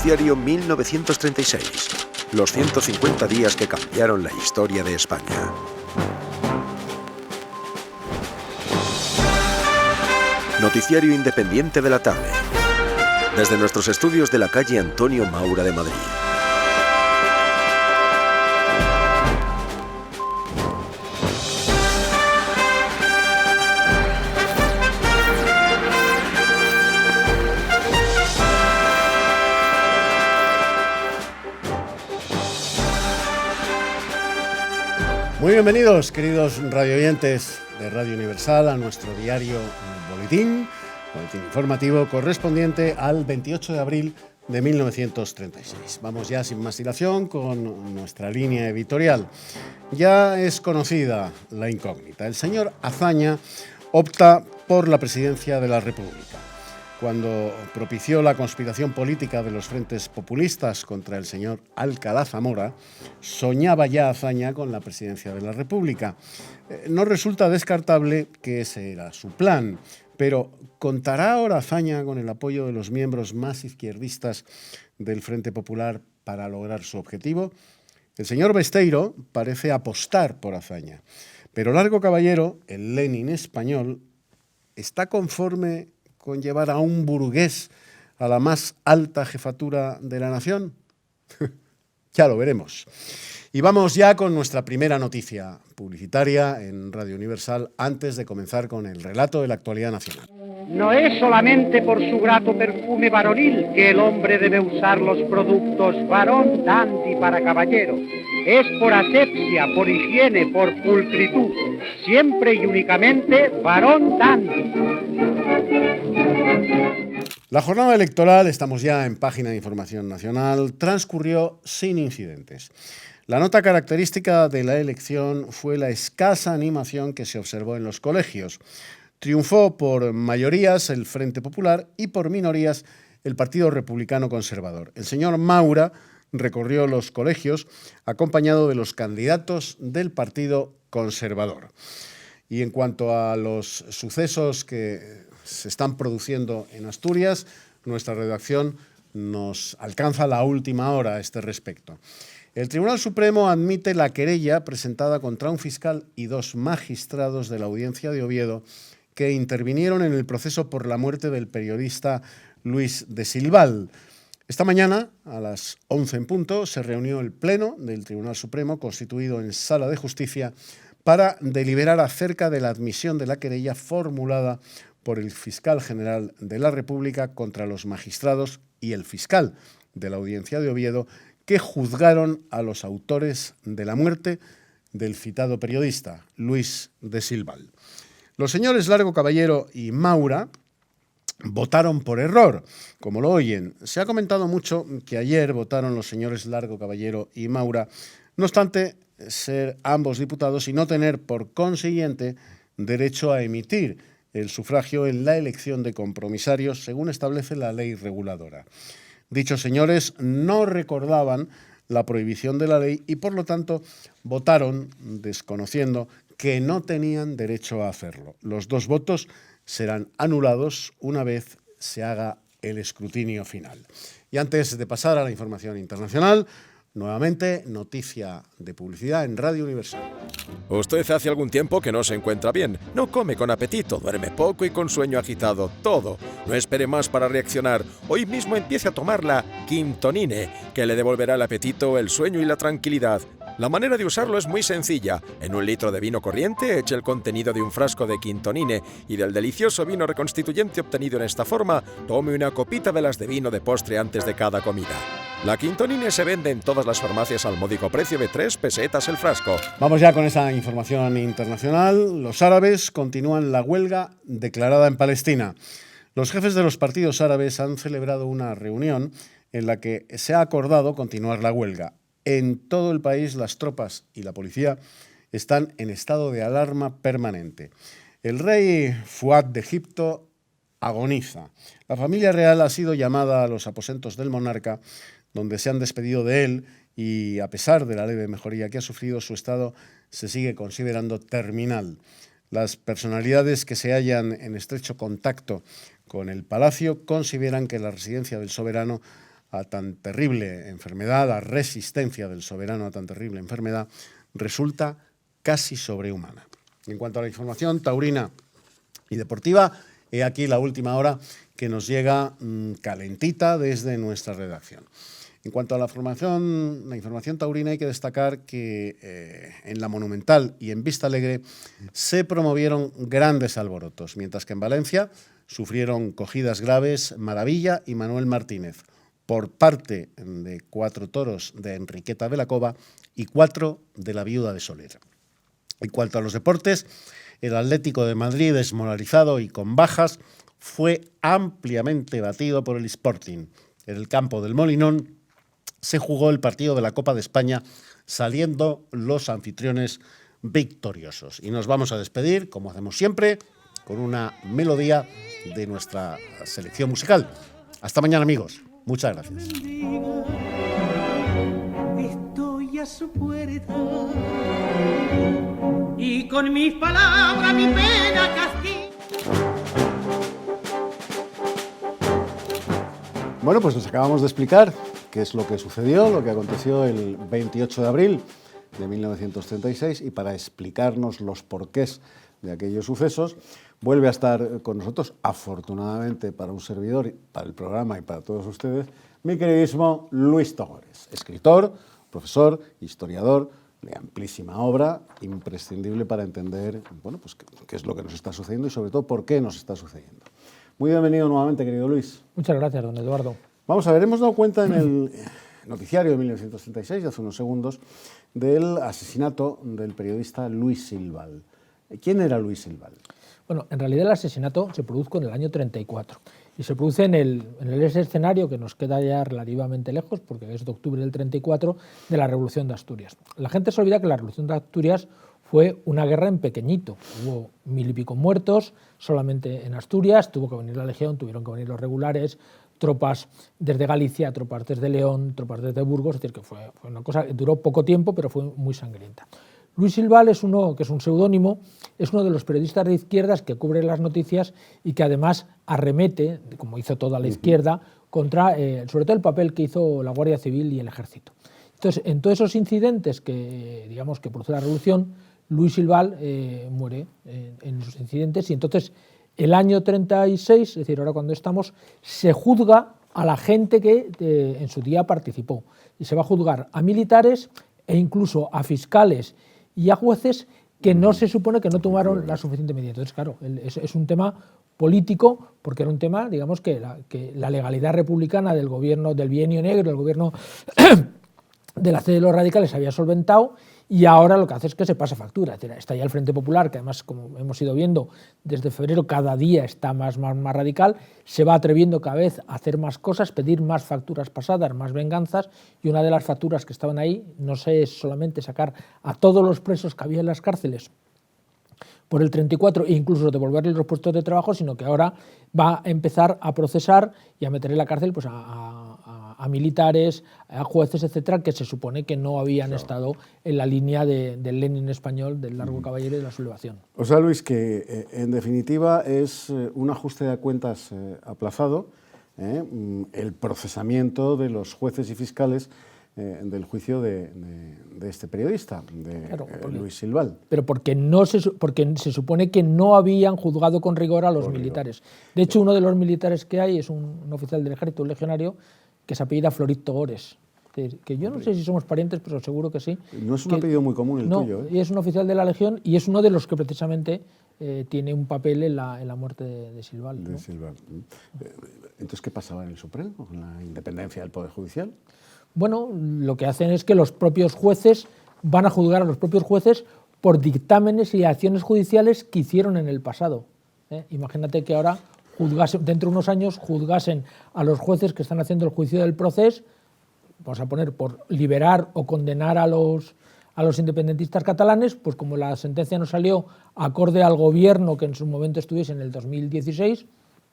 Noticiario 1936. Los 150 días que cambiaron la historia de España. Noticiario independiente de la tarde. Desde nuestros estudios de la calle Antonio Maura de Madrid. Muy bienvenidos, queridos radioyentes de Radio Universal, a nuestro diario boletín informativo correspondiente al 28 de abril de 1936. Vamos ya sin más dilación con nuestra línea editorial. Ya es conocida la incógnita. El señor Azaña opta por la presidencia de la República. Cuando propició la conspiración política de los frentes populistas contra el señor Alcalá Zamora, soñaba ya Azaña con la presidencia de la República. No resulta descartable que ese era su plan, pero ¿contará ahora Azaña con el apoyo de los miembros más izquierdistas del Frente Popular para lograr su objetivo? El señor Besteiro parece apostar por Azaña, pero Largo Caballero, el Lenin español, ¿está conforme con llevar a un burgués a la más alta jefatura de la nación? Ya lo veremos. Y vamos ya con nuestra primera noticia publicitaria en Radio Universal antes de comenzar con el relato de la actualidad nacional. No es solamente por su grato perfume varonil que el hombre debe usar los productos Varón Dandy para caballero. Es por asepsia, por higiene, por pulcritud. Siempre y únicamente Varón Dandy. La jornada electoral, estamos ya en página de Información Nacional, transcurrió sin incidentes. La nota característica de la elección fue la escasa animación que se observó en los colegios. Triunfó por mayorías el Frente Popular y por minorías el Partido Republicano Conservador. El señor Maura recorrió los colegios acompañado de los candidatos del Partido Conservador. Y en cuanto a los sucesos que se están produciendo en Asturias, nuestra redacción nos alcanza la última hora a este respecto. El Tribunal Supremo admite la querella presentada contra un fiscal y dos magistrados de la Audiencia de Oviedo que intervinieron en el proceso por la muerte del periodista Luis de Silval. Esta mañana, a las 11 en punto, se reunió el Pleno del Tribunal Supremo, constituido en Sala de Justicia, para deliberar acerca de la admisión de la querella formulada por el fiscal general de la República contra los magistrados y el fiscal de la Audiencia de Oviedo, que juzgaron a los autores de la muerte del citado periodista, Luis de Silval. Los señores Largo Caballero y Maura votaron por error, como lo oyen. Se ha comentado mucho que ayer votaron los señores Largo Caballero y Maura, no obstante ser ambos diputados y no tener, por consiguiente, derecho a emitir el sufragio en la elección de compromisarios, según establece la ley reguladora. Dichos señores no recordaban la prohibición de la ley y, por lo tanto, votaron desconociendo que no tenían derecho a hacerlo. Los dos votos serán anulados una vez se haga el escrutinio final. Y antes de pasar a la información internacional, nuevamente, noticia de publicidad en Radio Universal. Usted hace algún tiempo que no se encuentra bien. No come con apetito, duerme poco y con sueño agitado. Todo. No espere más para reaccionar. Hoy mismo empiece a tomar la Quintonine, que le devolverá el apetito, el sueño y la tranquilidad. La manera de usarlo es muy sencilla. En 1 litro de vino corriente, eche el contenido de un frasco de Quintonine y del delicioso vino reconstituyente obtenido en esta forma, tome una copita de las de vino de postre antes de cada comida. La Quintonine se vende en todas las farmacias al módico precio de 3 pesetas el frasco. Vamos ya con esa información internacional. Los árabes continúan la huelga declarada en Palestina. Los jefes de los partidos árabes han celebrado una reunión en la que se ha acordado continuar la huelga. En todo el país, las tropas y la policía están en estado de alarma permanente. El rey Fuad de Egipto agoniza. La familia real ha sido llamada a los aposentos del monarca, donde se han despedido de él y, a pesar de la leve mejoría que ha sufrido, su estado se sigue considerando terminal. Las personalidades que se hallan en estrecho contacto con el palacio consideran que la residencia del soberano a tan terrible enfermedad, la resistencia del soberano a tan terrible enfermedad, resulta casi sobrehumana. En cuanto a la información taurina y deportiva, he aquí la última hora que nos llega calentita desde nuestra redacción. En cuanto a la información taurina, hay que destacar que en la Monumental y en Vista Alegre se promovieron grandes alborotos, mientras que en Valencia sufrieron cogidas graves Maravilla y Manuel Martínez por parte de 4 toros de Enriqueta de la Cova y 4 de la Viuda de Soler. En cuanto a los deportes, el Atlético de Madrid, desmoralizado y con bajas, fue ampliamente batido por el Sporting. En el campo del Molinón se jugó el partido de la Copa de España, saliendo los anfitriones victoriosos. Y nos vamos a despedir, como hacemos siempre, con una melodía de nuestra selección musical. Hasta mañana, amigos. Muchas gracias. Estoy a su puerta y con mis palabras mi pena castigo. Bueno, pues nos acabamos de explicar qué es lo que sucedió, lo que aconteció el 28 de abril de 1936, y para explicarnos los porqués de aquellos sucesos, vuelve a estar con nosotros, afortunadamente para un servidor, para el programa y para todos ustedes, mi queridísimo Luis Togores, escritor, profesor, historiador, de amplísima obra, imprescindible para entender, bueno, pues qué es lo que nos está sucediendo y sobre todo por qué nos está sucediendo. Muy bienvenido nuevamente, querido Luis. Muchas gracias, don Eduardo. Vamos a ver, hemos dado cuenta en el noticiario de 1936, de hace unos segundos, del asesinato del periodista Luis Silval. ¿Quién era Luis Silval? Bueno, en realidad el asesinato se produjo en el año 34 y se produce en ese escenario que nos queda ya relativamente lejos, porque es de octubre del 34, de la Revolución de Asturias. La gente se olvida que la Revolución de Asturias fue una guerra en pequeñito. Hubo 1000 y pico muertos solamente en Asturias, tuvo que venir la Legión, tuvieron que venir los regulares, tropas desde Galicia, tropas desde León, tropas desde Burgos, es decir, que fue una cosa que duró poco tiempo, pero fue muy sangrienta. Luis Silval es uno, que es un seudónimo, es uno de los periodistas de izquierdas que cubre las noticias y que además arremete, como hizo toda la izquierda, contra sobre todo el papel que hizo la Guardia Civil y el Ejército. Entonces, en todos esos incidentes que, digamos, que produce la Revolución, Luis Silval muere en esos incidentes, y entonces el año 36, es decir, ahora cuando estamos, se juzga a la gente que en su día participó, y se va a juzgar a militares e incluso a fiscales y a jueces que no se supone que no tomaron la suficiente medida. Entonces, claro, es un tema político, porque era un tema, digamos, que la legalidad republicana del gobierno del Bienio Negro, el gobierno de la C de los radicales, había solventado, y ahora lo que hace es que se pasa factura. Es decir, está ya el Frente Popular, que además, como hemos ido viendo desde febrero, cada día está más radical, se va atreviendo cada vez a hacer más cosas, pedir más facturas pasadas, más venganzas, y una de las facturas que estaban ahí no es solamente sacar a todos los presos que había en las cárceles por el 34 e incluso devolverles los puestos de trabajo, sino que ahora va a empezar a procesar y a meter en la cárcel pues, a militares, a jueces, etcétera, que se supone que no habían estado en la línea del Lenin español, del largo caballero y de la sublevación. O sea, Luis, que en definitiva es un ajuste de cuentas aplazado, el procesamiento de los jueces y fiscales del juicio de este periodista, Luis Silval. Pero porque se supone que no habían juzgado con rigor a los militares. De hecho, uno de los militares que hay es un oficial del ejército, un legionario, que se apellida Florit Togores. Que yo no sé si somos parientes, pero seguro que sí. No es un apellido muy común el tuyo, ¿eh? Y es un oficial de la Legión y es uno de los que precisamente tiene un papel en la muerte de Silval. De Silval. Entonces, ¿qué pasaba en el Supremo con la independencia del Poder Judicial? Bueno, lo que hacen es que los propios jueces van a juzgar a los propios jueces por dictámenes y acciones judiciales que hicieron en el pasado. Imagínate que ahora dentro de unos años juzgasen a los jueces que están haciendo el juicio del proceso, vamos a poner, por liberar o condenar a los independentistas catalanes, pues como la sentencia no salió acorde al gobierno que en su momento estuviese en el 2016,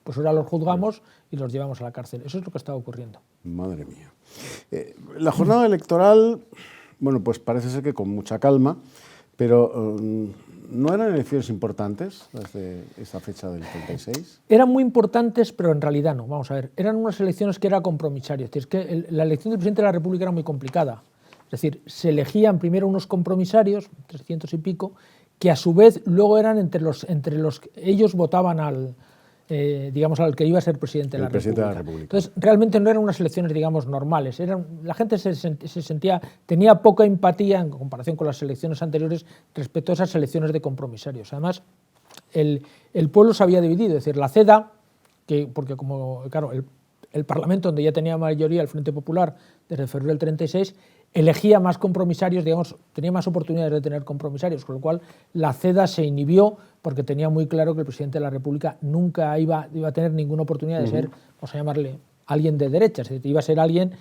pues ahora los juzgamos y los llevamos a la cárcel. Eso es lo que está ocurriendo. Madre mía. La jornada electoral, bueno, pues parece ser que con mucha calma, Pero ¿no eran elecciones importantes desde esa fecha del 36? Eran muy importantes, pero en realidad no. Vamos a ver, eran unas elecciones que eran compromisarias. Es decir, es que la elección del presidente de la República era muy complicada. Es decir, se elegían primero unos compromisarios, 300 y pico, que a su vez luego eran entre los que ellos votaban al que iba a ser presidente de la República. Entonces, realmente no eran unas elecciones, digamos, normales. La gente tenía poca empatía en comparación con las elecciones anteriores respecto a esas elecciones de compromisarios. Además, el pueblo se había dividido, es decir, la CEDA, porque como, claro, el Parlamento, donde ya tenía mayoría el Frente Popular desde febrero del 36, elegía más compromisarios, digamos, tenía más oportunidades de tener compromisarios, con lo cual la CEDA se inhibió porque tenía muy claro que el presidente de la República nunca iba a tener ninguna oportunidad de ser, vamos a llamarle, alguien de derecha, es decir, iba a ser alguien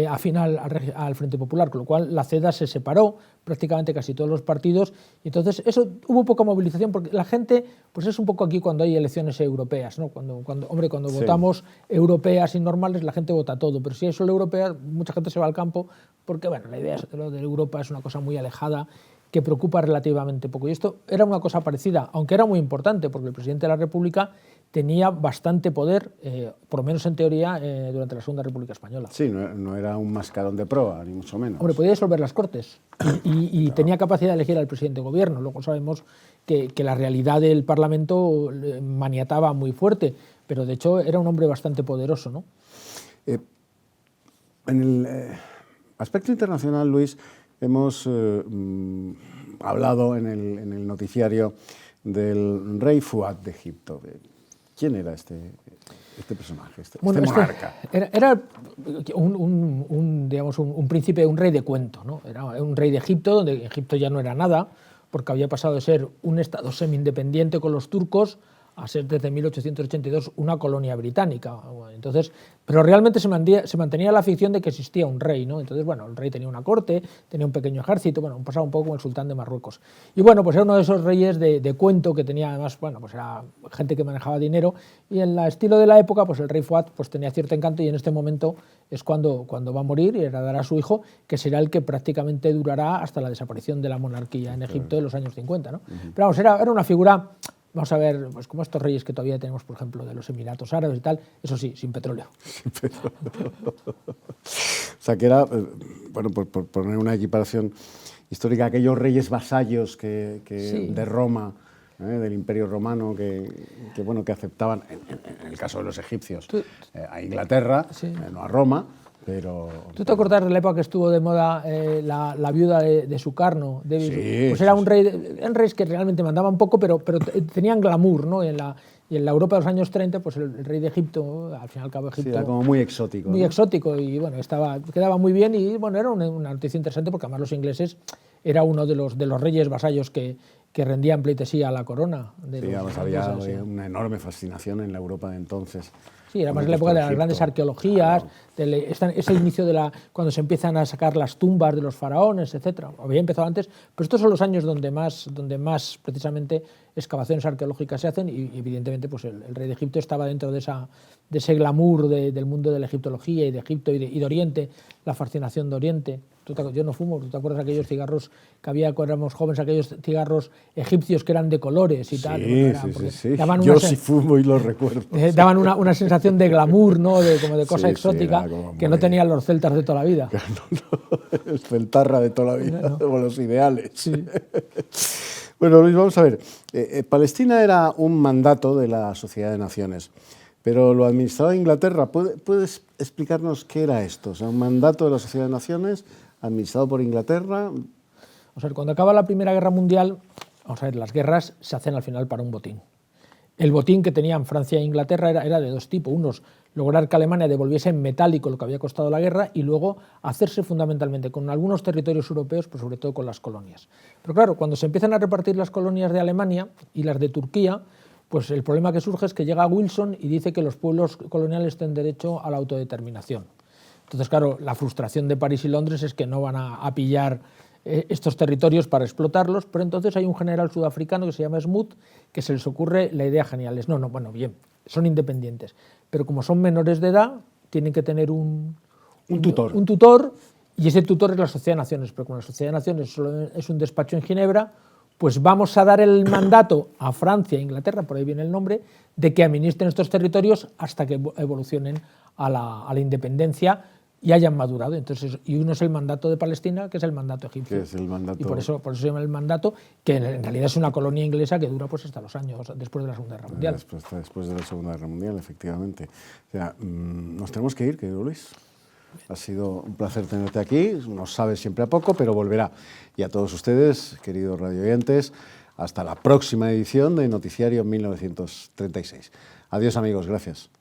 afín al Frente Popular, con lo cual la CEDA se separó prácticamente casi todos los partidos, y entonces eso hubo poca movilización, porque la gente, pues es un poco aquí cuando hay elecciones europeas, ¿no? Cuando sí, votamos europeas y normales, la gente vota todo, pero si hay solo europeas, mucha gente se va al campo, porque bueno, la idea de Europa es una cosa muy alejada, que preocupa relativamente poco. Y esto era una cosa parecida, aunque era muy importante, porque el presidente de la República tenía bastante poder, por lo menos en teoría, durante la Segunda República Española. Sí, no era un mascarón de proa, ni mucho menos. Hombre, podía disolver las Cortes y claro, tenía capacidad de elegir al presidente de gobierno. Luego sabemos que la realidad del Parlamento maniataba muy fuerte, pero de hecho era un hombre bastante poderoso, ¿no? En el aspecto internacional, Luis, hemos hablado en el noticiario del rey Fuad de Egipto. ¿Quién era este personaje, este monarca? Era un príncipe, un rey de cuento, ¿no? Era un rey de Egipto, donde Egipto ya no era nada, porque había pasado de ser un estado semi-independiente con los turcos a ser desde 1882 una colonia británica. Entonces, pero realmente se mantenía la ficción de que existía un rey, ¿no? Entonces, bueno, el rey tenía una corte, tenía un pequeño ejército, bueno, pasaba un poco como el sultán de Marruecos. Y bueno, pues era uno de esos reyes de cuento que tenía, además, bueno, pues era gente que manejaba dinero, y en el estilo de la época, pues el rey Fuad pues tenía cierto encanto, y en este momento es cuando va a morir y heredará a su hijo, que será el que prácticamente durará hasta la desaparición de la monarquía en Egipto de los años 50, ¿no? Pero vamos, era una figura. Vamos a ver, pues como estos reyes que todavía tenemos, por ejemplo, de los Emiratos Árabes y tal, eso sí, sin petróleo. Sin petróleo. O sea, que era, bueno, por poner una equiparación histórica, aquellos reyes vasallos sí, de Roma, del Imperio Romano, que aceptaban, en el caso de los egipcios, a Inglaterra, sí, no a Roma. Pero, ¿tú te acuerdas de la época que estuvo de moda la viuda de Sukarno? Sí, pues era un rey, eran reyes que realmente mandaban poco, pero tenían glamour, ¿no? Y en la Europa de los años 30, pues el rey de Egipto, al fin y al cabo Egipto... Sí, era como muy exótico. Muy, ¿no?, exótico, y bueno, quedaba muy bien, y bueno, era una noticia interesante, porque además los ingleses era uno de los reyes vasallos que rendían pleitesía a la corona. Sí, además había una enorme fascinación en la Europa de entonces. Sí, era más la época de las grandes arqueologías, claro, ese inicio cuando se empiezan a sacar las tumbas de los faraones, etc. Había empezado antes, pero estos son los años donde más precisamente excavaciones arqueológicas se hacen, y evidentemente pues el rey de Egipto estaba dentro de ese glamour del mundo de la egiptología y de Egipto y de Oriente, la fascinación de Oriente. Yo no fumo, ¿tú te acuerdas de aquellos cigarros que había cuando éramos jóvenes, aquellos cigarros egipcios que eran de colores y tal? Sí. Yo sí fumo y lo recuerdo. Daban una sensación de glamour, ¿no? Como de cosa exótica, que no tenían los celtas de toda la vida. No, el celtarra de toda la vida, o los ideales. Sí. Bueno, Luis, vamos a ver. Palestina era un mandato de la Sociedad de Naciones, pero lo administraba Inglaterra. ¿Puedes explicarnos qué era esto? O sea, un mandato de la Sociedad de Naciones administrado por Inglaterra. O sea, cuando acaba la Primera Guerra Mundial, vamos a ver, las guerras se hacen al final para un botín. El botín que tenían Francia e Inglaterra era de dos tipos. Unos, lograr que Alemania devolviese en metálico lo que había costado la guerra, y luego hacerse fundamentalmente con algunos territorios europeos, pero sobre todo con las colonias. Pero claro, cuando se empiezan a repartir las colonias de Alemania y las de Turquía, pues el problema que surge es que llega Wilson y dice que los pueblos coloniales tienen derecho a la autodeterminación. Entonces, claro, la frustración de París y Londres es que no van a pillar estos territorios para explotarlos, pero entonces hay un general sudafricano que se llama Smoot, que se les ocurre la idea genial. Bueno, bien, son independientes, pero como son menores de edad, tienen que tener un tutor, y ese tutor es la Sociedad de Naciones, pero como la Sociedad de Naciones solo es un despacho en Ginebra, pues vamos a dar el mandato a Francia e Inglaterra, por ahí viene el nombre, de que administren estos territorios hasta que evolucionen a la independencia y hayan madurado. Entonces, y uno es el mandato de Palestina, que es el mandato egipcio. Que es el mandato... Y por eso se llama el mandato, que en realidad es una colonia inglesa que dura pues hasta los años después de la Segunda Guerra Mundial. Después de la Segunda Guerra Mundial, efectivamente. O sea, nos tenemos que ir, querido Luis. Ha sido un placer tenerte aquí. Nos sabe siempre a poco, pero volverá. Y a todos ustedes, queridos radioyentes, hasta la próxima edición de Noticiario 1936. Adiós, amigos. Gracias.